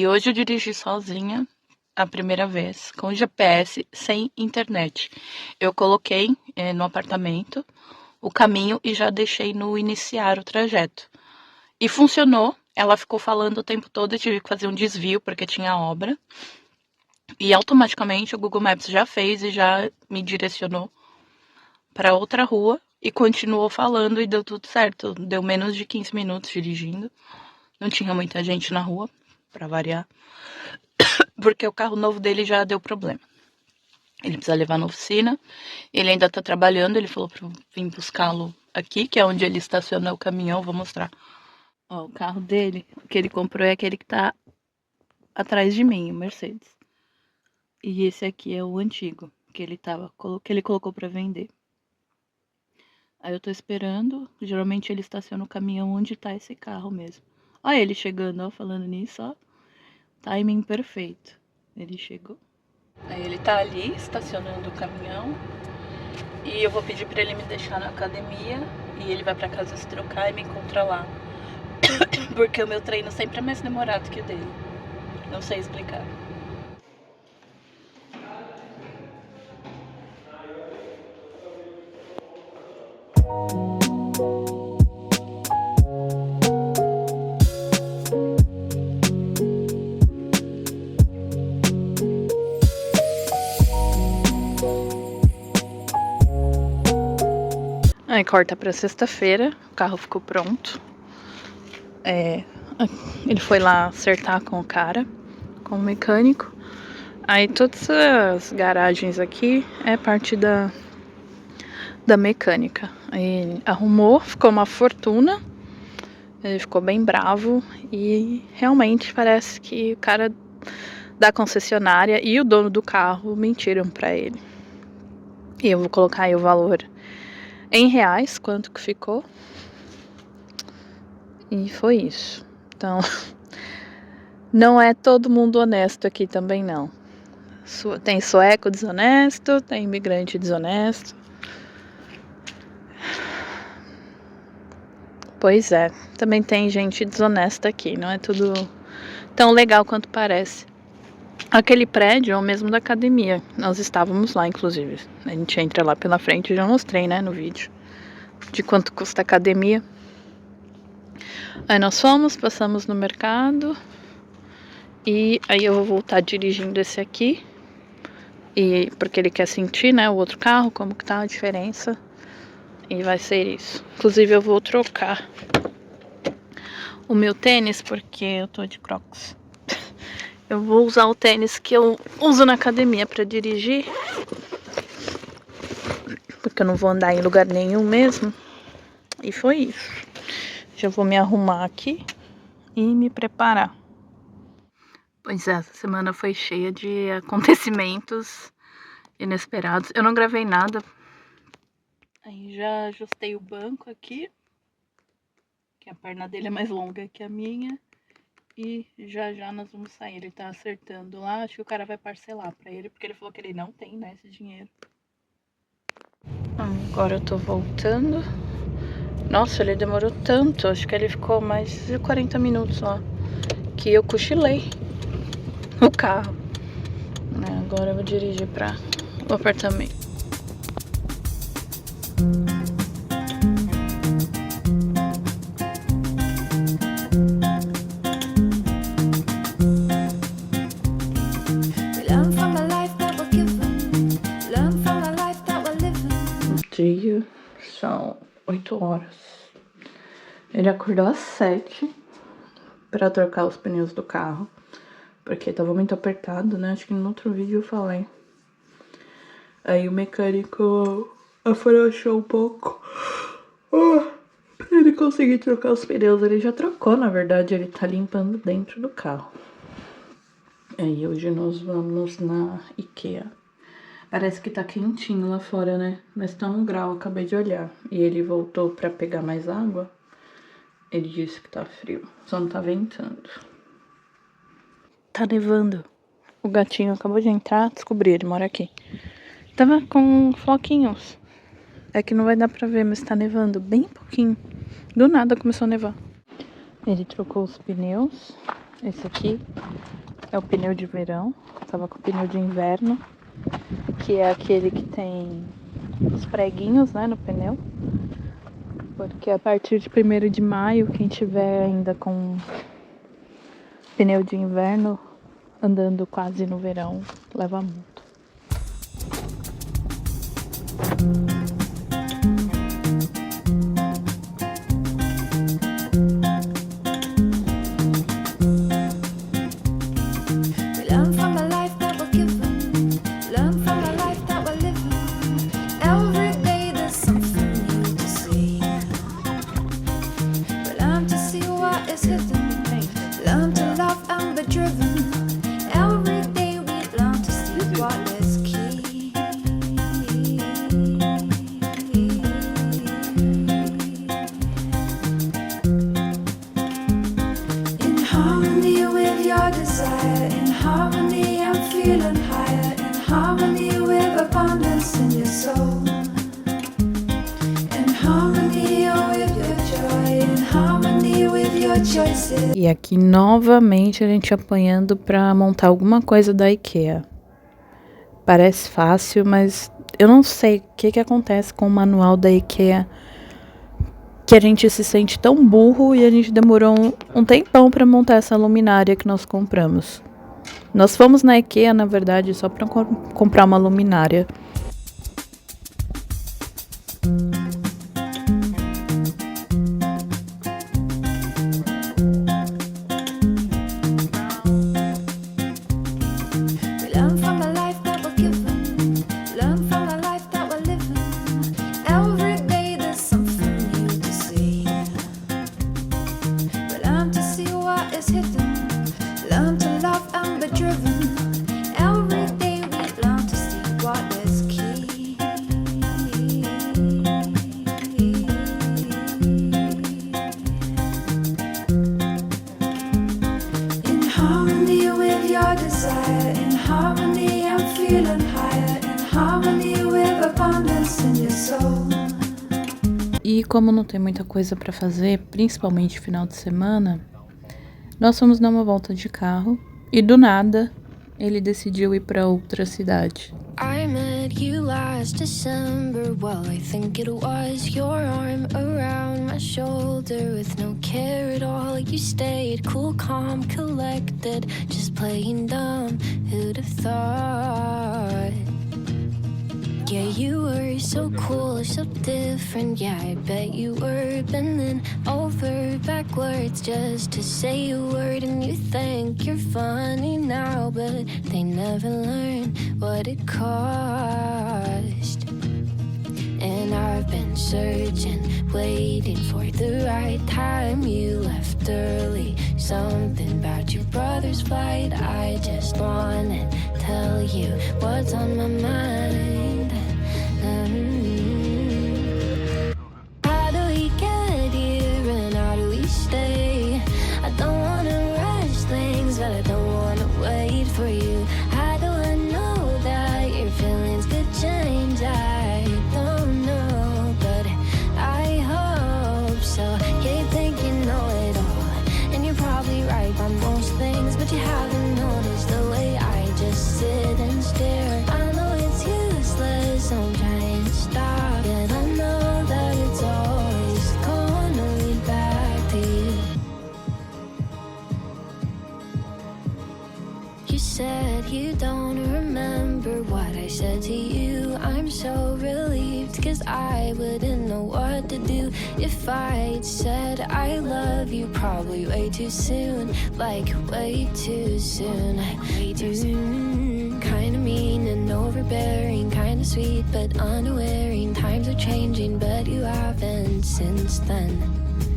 hoje eu dirigi sozinha a primeira vez, com GPS, sem internet. Eu coloquei no apartamento o caminho e já deixei no iniciar o trajeto. E funcionou, ela ficou falando o tempo todo, eu tive que fazer um desvio porque tinha obra. E automaticamente o Google Maps já fez e já me direcionou para outra rua e continuou falando e deu tudo certo. Deu menos de 15 minutos dirigindo. Não tinha muita gente na rua, para variar, porque o carro novo dele já deu problema. Ele precisa levar na oficina, ele ainda tá trabalhando, ele falou pra eu vir buscá-lo aqui, que é onde ele estaciona o caminhão, vou mostrar. Ó, o carro dele, que ele comprou é aquele que tá atrás de mim, o Mercedes. E esse aqui é o antigo, que ele colocou pra vender. Aí eu tô esperando, geralmente ele estaciona o caminhão onde tá esse carro mesmo. Ó ele chegando, ó, falando nisso, ó. Timing perfeito. Ele chegou. Aí ele tá ali, estacionando o caminhão. E eu vou pedir pra ele me deixar na academia. E ele vai pra casa se trocar e me encontra lá. Porque o meu treino sempre é mais demorado que o dele. Não sei explicar. Aí corta pra sexta-feira, o carro ficou pronto. Ele foi lá acertar com o cara, com o mecânico. Aí todas as garagens aqui é parte da mecânica. Aí ele arrumou, ficou uma fortuna. Ele ficou bem bravo e realmente parece que o cara da concessionária e o dono do carro mentiram pra ele. E eu vou colocar aí o valor em reais, quanto que ficou. E foi isso. Então, não é todo mundo honesto aqui também, não. Tem sueco desonesto, tem imigrante desonesto. Pois é, também tem gente desonesta aqui, não é tudo tão legal quanto parece. Aquele prédio é o mesmo da academia, nós estávamos lá, inclusive. A gente entra lá pela frente, já mostrei, né, no vídeo, de quanto custa a academia. Aí nós fomos, passamos no mercado, e aí eu vou voltar dirigindo esse aqui, e porque ele quer sentir, né, o outro carro, como que tá a diferença, e vai ser isso. Inclusive eu vou trocar o meu tênis, porque eu tô de Crocs. Eu vou usar o tênis que eu uso na academia pra dirigir, porque eu não vou andar em lugar nenhum mesmo. E foi isso. Já vou me arrumar aqui e me preparar. Pois é, essa semana foi cheia de acontecimentos inesperados. Eu não gravei nada. Aí já ajustei o banco aqui, que a perna dele é mais longa que a minha. E já já nós vamos sair. Ele tá acertando lá. Acho que o cara vai parcelar pra ele, porque ele falou que ele não tem, né, esse dinheiro. Agora eu tô voltando. Nossa, ele demorou tanto. Acho que ele ficou mais de 40 minutos lá. Que eu cochilei o carro. Agora eu vou dirigir pra o apartamento. Dia, são 8 horas. Ele acordou às 7 pra trocar os pneus do carro, porque tava muito apertado, né? Acho que no outro vídeo eu falei. Aí o mecânico afrouxou um pouco pra ele conseguir trocar os pneus. Ele já trocou, na verdade, ele tá limpando dentro do carro. Aí hoje nós vamos na IKEA. Parece que tá quentinho lá fora, né? Mas tá 1 grau, acabei de olhar. E ele voltou pra pegar mais água. Ele disse que tá frio, só não tá ventando. Tá nevando. O gatinho acabou de entrar, descobri, ele mora aqui. Tava com floquinhos. É que não vai dar pra ver, mas tá nevando bem pouquinho. Do nada começou a nevar. Ele trocou os pneus. Esse aqui é o pneu de verão. Tava com o pneu de inverno, que é aquele que tem os preguinhos, né, no pneu. Porque a partir de 1º de maio, quem tiver ainda com pneu de inverno, andando quase no verão, leva multa. E aqui novamente a gente apanhando para montar alguma coisa da IKEA. Parece fácil, mas eu não sei o que acontece com o manual da IKEA, que a gente se sente tão burro e a gente demorou um tempão para montar essa luminária que nós compramos. Nós fomos na IKEA, na verdade, só para comprar uma luminária. E como não tem muita coisa para fazer, principalmente final de semana, nós fomos dar uma volta de carro e do nada ele decidiu ir para outra cidade. I met you last December, well I think it was, your arm around my shoulder with no care at all. You stayed cool, calm, collected, just playing dumb, who'd have thought? Yeah, you were so cool, so different. Yeah, I bet you were bending over backwards just to say a word. And you think you're funny now, but they never learn what it cost. And I've been searching, waiting for the right time. You left early, something about your brother's flight. I just wanna tell you what's on my mind. How do we get here and how do we stay? I don't wanna rush things, but I don't wanna wait for you. How do I know that your feelings could change? I don't know, but I hope so. Yeah, you think you know it all, and you're probably right by most things, but you haven't noticed the way I just sit and stare. I know it's useless, I'm trying to stop, and I know that it's always gonna lead back to you. You said you don't remember what I said to you. I'm so relieved, cause I wouldn't know what to do if I'd said I love you probably way too soon. Like way too soon. Way too soon. Kinda mean and overbearing, kinda sweet but unawareing. Times are changing but you haven't since then.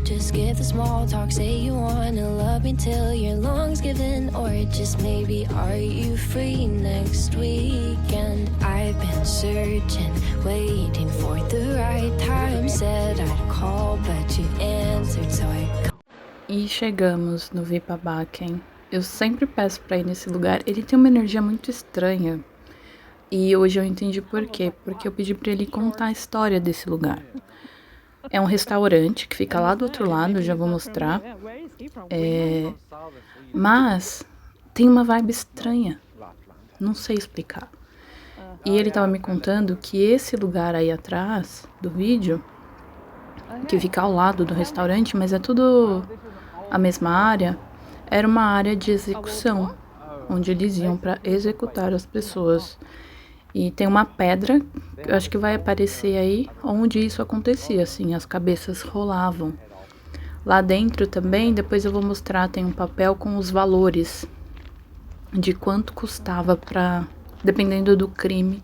Just give the small talk, say you wanna love me till your lungs give in. Or just maybe, are you free next weekend? I've been searching, waiting for the right time. Said I'd call, but you answered, so I called. E chegamos no Vipabaken. Eu sempre peço pra ir nesse lugar. Ele tem uma energia muito estranha. E hoje eu entendi por quê. Porque eu pedi pra ele contar a história desse lugar. É um restaurante que fica lá do outro lado, eu já vou mostrar. Mas tem uma vibe estranha, não sei explicar. E ele tava me contando que esse lugar aí atrás do vídeo, que fica ao lado do restaurante, mas é tudo a mesma área, era uma área de execução, onde eles iam para executar as pessoas. E tem uma pedra, eu acho que vai aparecer aí, onde isso acontecia, assim, as cabeças rolavam. Lá dentro também, depois eu vou mostrar, tem um papel com os valores de quanto custava para, dependendo do crime,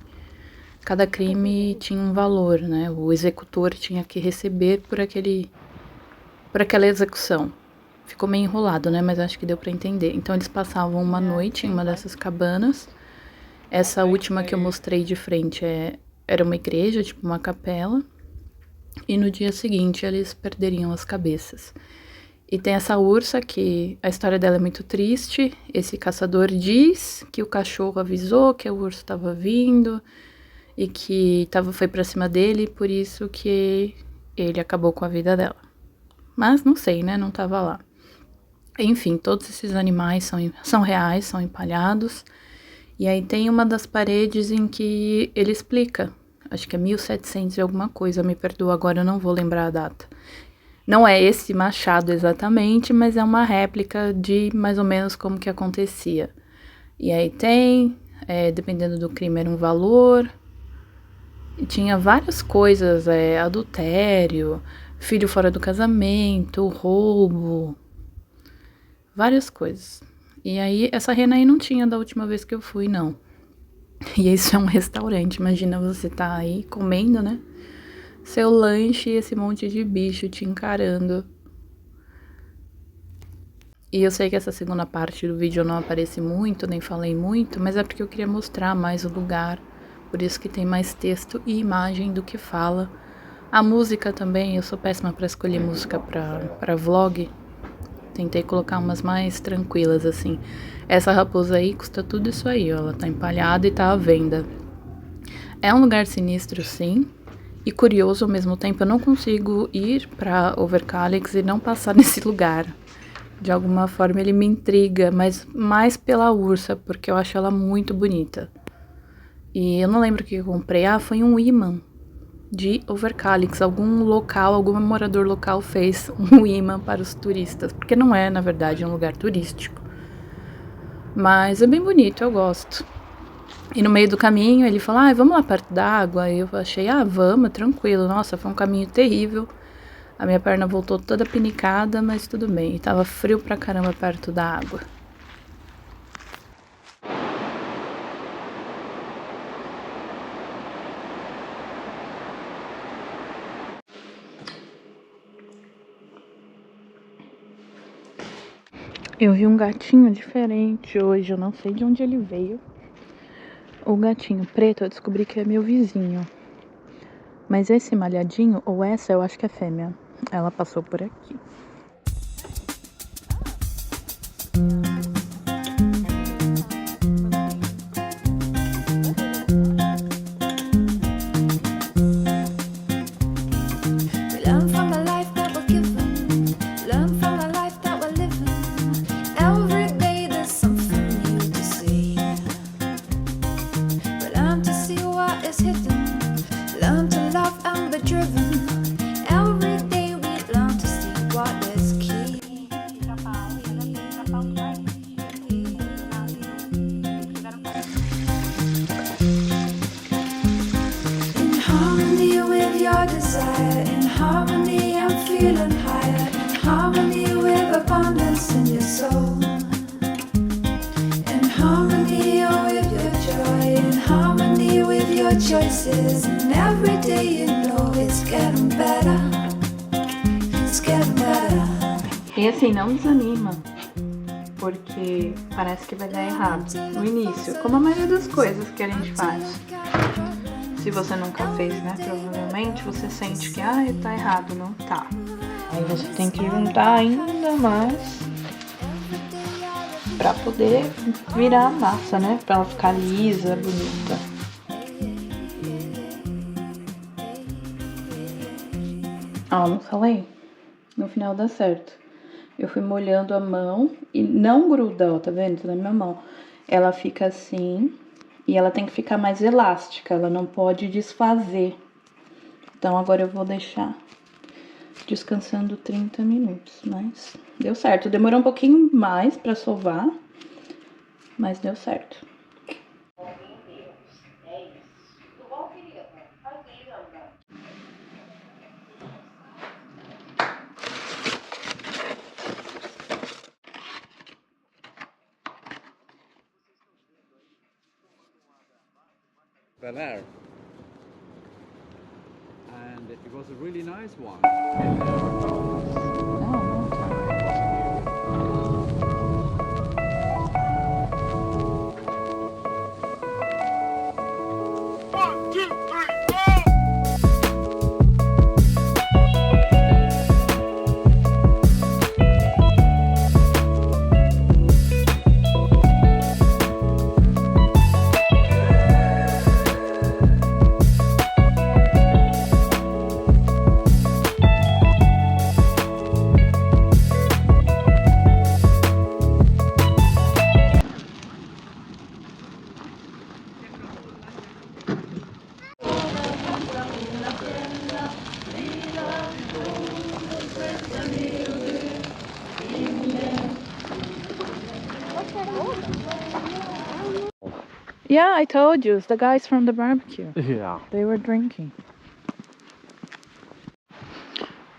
cada crime tinha um valor, né? O executor tinha que receber por aquela execução. Ficou meio enrolado, né? Mas acho que deu para entender. Então eles passavam uma noite em uma dessas cabanas. Essa última que eu mostrei de frente era uma igreja, tipo uma capela. E no dia seguinte eles perderiam as cabeças. E tem essa ursa que a história dela é muito triste. Esse caçador diz que o cachorro avisou que o urso estava vindo e que foi pra cima dele, por isso que ele acabou com a vida dela. Mas não sei, né? Não tava lá. Enfim, todos esses animais são reais, são empalhados. E aí tem uma das paredes em que ele explica, acho que é 1700 e alguma coisa, me perdoa, agora eu não vou lembrar a data. Não é esse machado exatamente, mas é uma réplica de mais ou menos como que acontecia. E aí tem, dependendo do crime, era um valor. E tinha várias coisas, adultério, filho fora do casamento, roubo, várias coisas. E aí, essa rena aí não tinha da última vez que eu fui, não. E isso é um restaurante, imagina você tá aí comendo, né? Seu lanche e esse monte de bicho te encarando. E eu sei que essa segunda parte do vídeo eu não apareci muito, nem falei muito, mas é porque eu queria mostrar mais o lugar. Por isso que tem mais texto e imagem do que fala. A música também, eu sou péssima pra escolher música pra vlog. Tentei colocar umas mais tranquilas, assim. Essa raposa aí custa tudo isso aí, ó. Ela tá empalhada e tá à venda. É um lugar sinistro, sim. E curioso ao mesmo tempo. Eu não consigo ir pra Overcalyx e não passar nesse lugar. De alguma forma ele me intriga, mas mais pela ursa, porque eu acho ela muito bonita. E eu não lembro o que eu comprei. Ah, foi um imã de Overcalyx. Algum morador local fez um imã para os turistas. Porque não é, na verdade, um lugar turístico. Mas é bem bonito, eu gosto. E no meio do caminho ele falou, vamos lá perto da água. E eu achei, vamos, tranquilo. Nossa, foi um caminho terrível. A minha perna voltou toda pinicada, mas tudo bem. E tava frio pra caramba perto da água. Eu vi um gatinho diferente hoje, eu não sei de onde ele veio. O gatinho preto eu descobri que é meu vizinho. Mas esse malhadinho, ou essa, eu acho que é fêmea. Ela passou por aqui. Choices, and every day you know it's getting better. It's getting better. E assim, não desanima, porque parece que vai dar errado no início, como a maioria das coisas que a gente faz. Se você nunca fez, né, provavelmente você sente que, tá errado, não tá. Aí você tem que juntar ainda mais pra poder virar a massa, né, pra ela ficar lisa, bonita. Ó, não falei? No final dá certo. Eu fui molhando a mão e não gruda, ó, tá vendo? Tá na minha mão. Ela fica assim e ela tem que ficar mais elástica, ela não pode desfazer. Então agora eu vou deixar descansando 30 minutos, mas deu certo. Demorou um pouquinho mais pra sovar, mas deu certo. Bel Air, and it was a really nice one. Yeah, I told you, it's the guys from the barbecue. Yeah. They were drinking.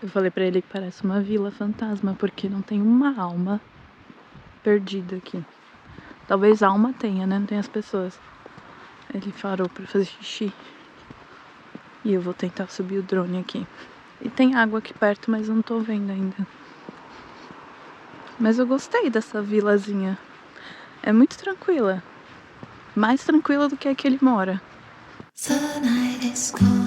Eu falei pra ele que parece uma vila fantasma, porque não tem uma alma perdida aqui. Talvez alma tenha, né? Não tem as pessoas. Ele parou pra fazer xixi. E eu vou tentar subir o drone aqui. E tem água aqui perto, mas eu não tô vendo ainda. Mas eu gostei dessa vilazinha. É muito tranquila. Mais tranquila do que a que ele mora. The night is cold.